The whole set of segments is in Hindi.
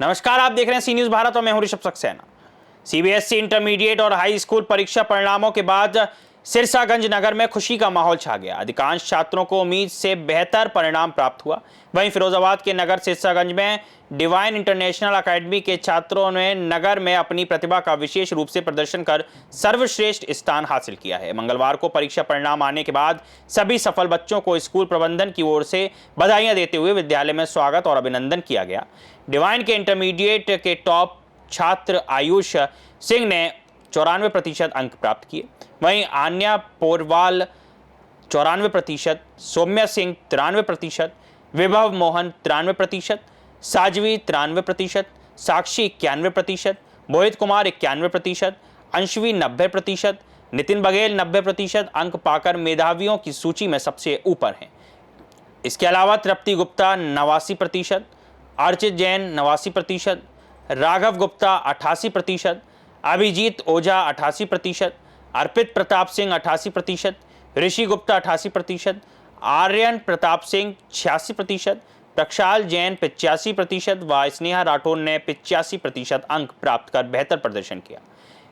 नमस्कार, आप देख रहे हैं सी न्यूज भारत और मैं हूं ऋषभ सक्सेना। सीबीएसई इंटरमीडिएट और हाई स्कूल परीक्षा परिणामों के बाद सिरसागंज नगर में खुशी का माहौल छा गया। अधिकांश छात्रों को उम्मीद से बेहतर परिणाम प्राप्त हुआ। वहीं फिरोजाबाद के नगर सिरसागंज में डिवाइन इंटरनेशनल एकेडमी के छात्रों ने नगर में अपनी प्रतिभा का विशेष रूप से प्रदर्शन कर सर्वश्रेष्ठ स्थान हासिल किया है। मंगलवार को परीक्षा परिणाम आने के बाद सभी सफल बच्चों को स्कूल प्रबंधन की ओर से बधाइयां देते हुए विद्यालय में स्वागत और अभिनंदन किया गया। डिवाइन के इंटरमीडिएट के टॉप छात्र आयुष सिंह ने 94% अंक प्राप्त किए। वहीं आन्या पोरवाल 94%, सौम्या सिंह 93%, विभव मोहन 93%, साजवी 93%, साक्षी 91%, मोहित कुमार 91%, अंशवी 90%, नितिन बघेल 90% अंक पाकर मेधावियों की सूची में सबसे ऊपर हैं। इसके अलावा तृप्ति गुप्ता 89%, अर्चित जैन 89%, राघव गुप्ता 88%, अभिजीत ओझा 88%, अर्पित प्रताप सिंह 88%, ऋषि गुप्ता 88%, आर्यन प्रताप सिंह 86%, प्रक्षाल जैन 85% व स्नेहा राठौर ने 85% अंक प्राप्त कर बेहतर प्रदर्शन किया।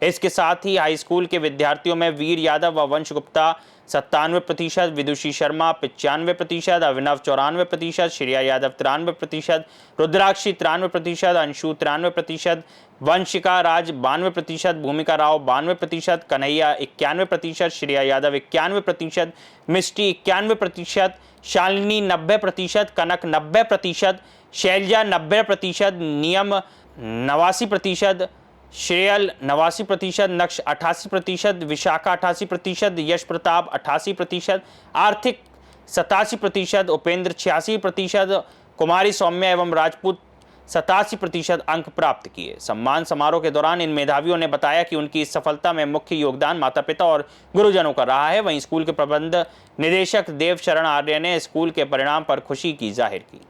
इसके साथ ही हाई स्कूल के विद्यार्थियों में वीर यादव व वंश गुप्ता 97%, विदुषी शर्मा 95%, अभिनव 94%, श्रेया यादव 93%, रुद्राक्षी 93%, अंशु 93%, वंशिका राज 92%, भूमिका राव 92%, कन्हैया 91%, श्रेया यादव 91%, मिष्टी 91%, शालिनी 90%, कनक 90%, शैलजा 90%, नियम 89%, श्रेयल 89%, नक्श 88%, विशाखा 88%, यश प्रताप 88%, आर्थिक 87%, उपेंद्र 86%, कुमारी सौम्या एवं राजपूत 87% अंक प्राप्त किए। सम्मान समारोह के दौरान इन मेधावियों ने बताया कि उनकी इस सफलता में मुख्य योगदान माता पिता और गुरुजनों का रहा है। वहीं स्कूल के प्रबंध निदेशक देव शरण आर्य ने स्कूल के परिणाम पर खुशी की जाहिर की।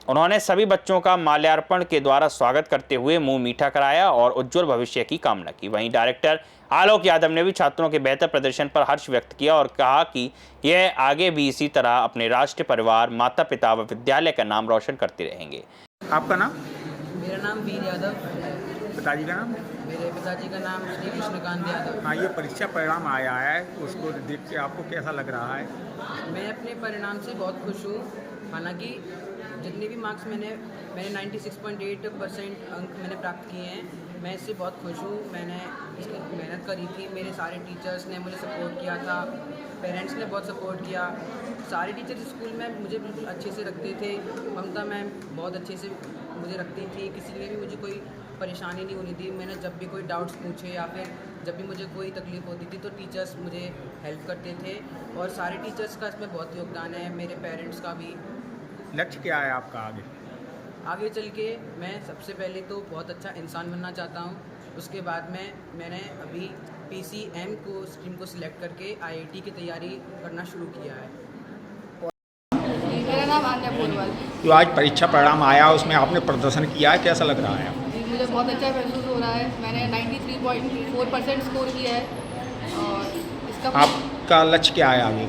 उन्होंने सभी बच्चों का माल्यार्पण के द्वारा स्वागत करते हुए मुंह मीठा कराया और उज्जवल भविष्य की कामना की। वहीं डायरेक्टर आलोक यादव ने भी छात्रों के बेहतर प्रदर्शन पर हर्ष व्यक्त किया और कहा कि यह आगे भी इसी तरह अपने राष्ट्र, परिवार, माता पिता व विद्यालय का नाम रोशन करते रहेंगे। आपका नाम? मेरा नाम वीर यादव। पिताजी का नाम? मेरे पिताजी का नाम श्री कृष्णकांत यादव। हाँ, ये परीक्षा परिणाम आया है, उसको देख के आपको कैसा लग रहा है? मैं अपने परिणाम से बहुत खुश हूँ। हालांकि जितने भी मार्क्स मैंने 96.8% अंक मैंने प्राप्त किए हैं, मैं इससे बहुत खुश हूँ। मैंने इसकी मेहनत करी थी, मेरे सारे टीचर्स ने मुझे सपोर्ट किया था, पेरेंट्स ने बहुत सपोर्ट किया। सारे टीचर्स स्कूल में मुझे बिल्कुल अच्छे से रखते थे। ममता मैम बहुत अच्छे से मुझे रखती थी, किसी में भी मुझे कोई परेशानी नहीं होनी थी। मैंने जब भी कोई डाउट्स पूछे या फिर जब भी मुझे कोई तकलीफ़ होती थी तो टीचर्स मुझे हेल्प करते थे और सारे टीचर्स का इसमें बहुत योगदान है, मेरे पेरेंट्स का भी। लक्ष्य क्या है आपका आगे? आगे चल के मैं सबसे पहले तो बहुत अच्छा इंसान बनना चाहता हूँ। उसके बाद मैंने अभी PCM को स्ट्रीम को सिलेक्ट करके IIT की तैयारी करना शुरू किया है। मेरा नाम आन्या पोरवाल। जो आज परीक्षा परिणाम आया उसमें आपने प्रदर्शन किया है, कैसा लग रहा है? जी, मुझे बहुत अच्छा महसूस हो रहा है। मैंने 93.4% स्कोर किया है और इसका आपका लक्ष्य क्या है आगे?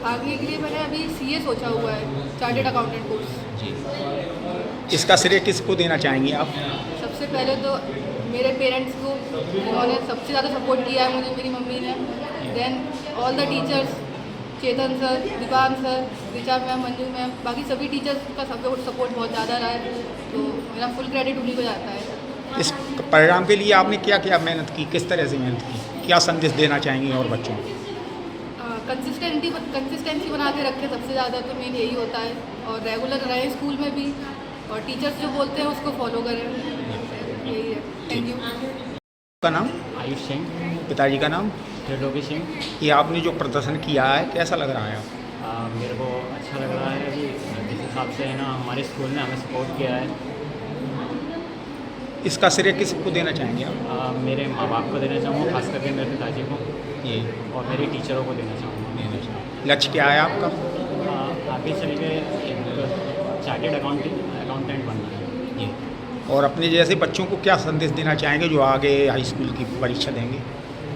आगे के लिए मैंने अभी CA सोचा हुआ है, चार्टेड अकाउंटेंट कोर्स। जी, इसका श्रेय किसको देना चाहेंगी आप? सबसे पहले तो मेरे पेरेंट्स को, उन्होंने सबसे ज़्यादा सपोर्ट किया है मुझे, मेरी मम्मी ने। Then all the teachers, Chetan sir, Deepan sir, Richa ma'am, Manju ma'am, बाकी सभी टीचर्स का सपोर्ट बहुत ज़्यादा रहा है, तो मेरा फुल क्रेडिट उन्हीं को जाता है। इस परिणाम के लिए आपने क्या क्या मेहनत की, किस तरह से मेहनत की, क्या संदेश देना चाहेंगी और बच्चों को? कंसिस्टेंसी बना के रखें, सबसे ज़्यादा तो मेन यही होता है, और रेगुलर रहें स्कूल में भी, और टीचर्स जो बोलते हैं उसको फॉलो करें, यही है। Thank you. आपका नाम? आयुष सिंह। पिताजी का नाम? त्रिलोकी सिंह। ये आपने जो प्रदर्शन किया है कैसा लग रहा है? मेरे को अच्छा लग रहा है अभी, जिस हिसाब से है ना हमारे स्कूल ने हमें सपोर्ट किया है। इसका श्रेय किसको देना चाहेंगे आप? मेरे माँ बाप को देना चाहूँगा, खास करके मेरे पिताजी को, ये और मेरी टीचरों को देना चाहूँगा। लक्ष्य क्या है आपका? आगे चल के एक चार्टेड अकाउंटेंट बनना है। ये और अपने जैसे बच्चों को क्या संदेश देना चाहेंगे जो आगे हाई स्कूल की परीक्षा देंगे?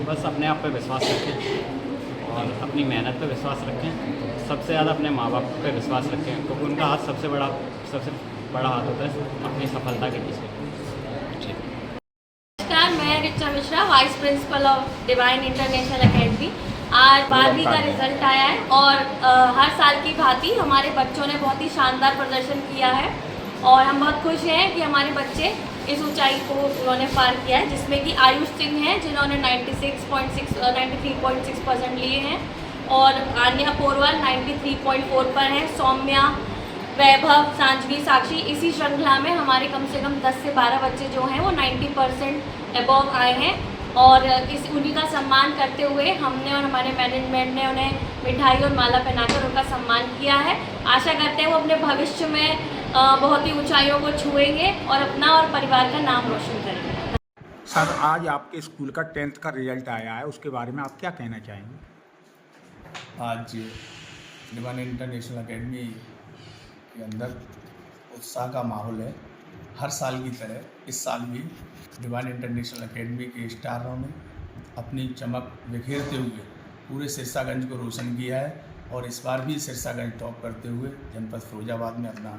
बस अपने आप पे विश्वास रखें और अपनी मेहनत पे विश्वास रखें। सबसे ज़्यादा अपने माँ बाप पे विश्वास रखें, क्योंकि उनका हाथ सबसे बड़ा हाथ होता है अपनी सफलता के पीछे। नमस्कार, मैं Richa Mishra, vice principle of divine international academy. आज 12वीं का रिजल्ट आया है और हर साल की भांति हमारे बच्चों ने बहुत ही शानदार प्रदर्शन किया है और हम बहुत खुश हैं कि हमारे बच्चे इस ऊंचाई को उन्होंने पार किया है, जिसमें कि आयुष सिंह हैं जिन्होंने 93.6% लिए हैं और आन्या पोरवाल 93.4 पर हैं। सौम्या, वैभव, सांजवी, साक्षी, इसी श्रृंखला में हमारे कम से कम 10 से 12 बच्चे जो हैं वो 90% अबव आए हैं और उन्हीं का सम्मान करते हुए हमने और हमारे मैनेजमेंट ने उन्हें मिठाई और माला पहनाकर उनका सम्मान किया है। आशा करते हैं वो अपने भविष्य में बहुत ही ऊंचाइयों को छुएंगे और अपना और परिवार का नाम रोशन करेंगे। सर, आज आपके स्कूल का 10th का रिजल्ट आया है, उसके बारे में आप क्या कहना चाहेंगे? आज डिवाइन इंटरनेशनल एकेडमी के अंदर उत्साह का माहौल है। हर साल की तरह इस साल भी डिवाइन इंटरनेशनल एकेडमी के स्टारों ने अपनी चमक बिखेरते हुए पूरे सिरसागंज को रोशन किया है और इस बार भी सिरसागंज टॉप करते हुए जनपद फिरोजाबाद में अपना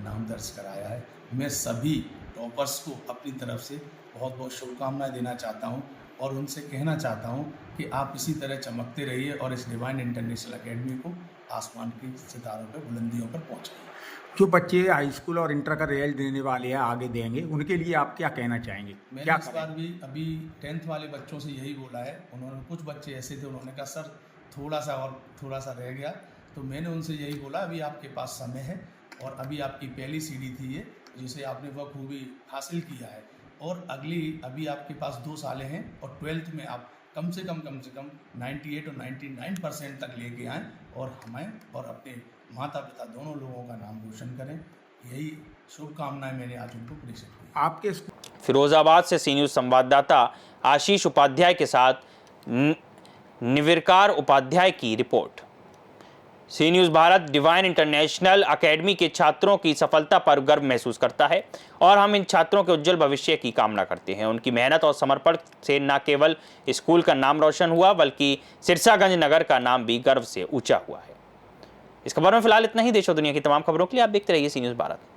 नाम दर्ज कराया है। मैं सभी टॉपर्स को अपनी तरफ से बहुत बहुत शुभकामनाएं देना चाहता हूं और उनसे कहना चाहता हूं कि आप इसी तरह चमकते रहिए और इस डिवाइन इंटरनेशनल एकेडमी को आसमान की सितारों पर, बुलंदियों पर पहुंचाइए। जो बच्चे हाई स्कूल और इंटर का रिजल्ट देने वाले हैं, आगे देंगे, उनके लिए आप क्या कहना चाहेंगे? मैंने क्या इस बार भी अभी 10th वाले बच्चों से यही बोला है। उन्होंने कुछ बच्चे ऐसे थे, उन्होंने कहा सर थोड़ा सा रह गया, तो मैंने उनसे यही बोला अभी आपके पास समय है और अभी आपकी पहली सीढ़ी थी ये जिसे आपने बखूबी हासिल किया है और अभी आपके पास 2 साल हैं और 12th में आप कम से कम 98 और 99% तक लेके आएँ और हमें और अपने माता पिता दोनों लोगों का नाम रोशन करें। यही शुभकामनाएं मैंने आज उनको प्रेषित की। आपके फिरोजाबाद से सी न्यूज़ संवाददाता आशीष उपाध्याय के साथ निविरकार उपाध्याय की report. C news Bharat divine international academy के छात्रों की सफलता पर गर्व महसूस करता है और हम इन छात्रों के उज्जवल भविष्य की कामना करते हैं। उनकी मेहनत और समर्पण से न केवल स्कूल का नाम रोशन हुआ बल्कि सिरसागंज नगर का नाम भी गर्व से ऊंचा हुआ है। इस खबर में फिलहाल इतना ही। देश और दुनिया की तमाम खबरों के लिए आप देखते रहिए सी न्यूज़ भारत।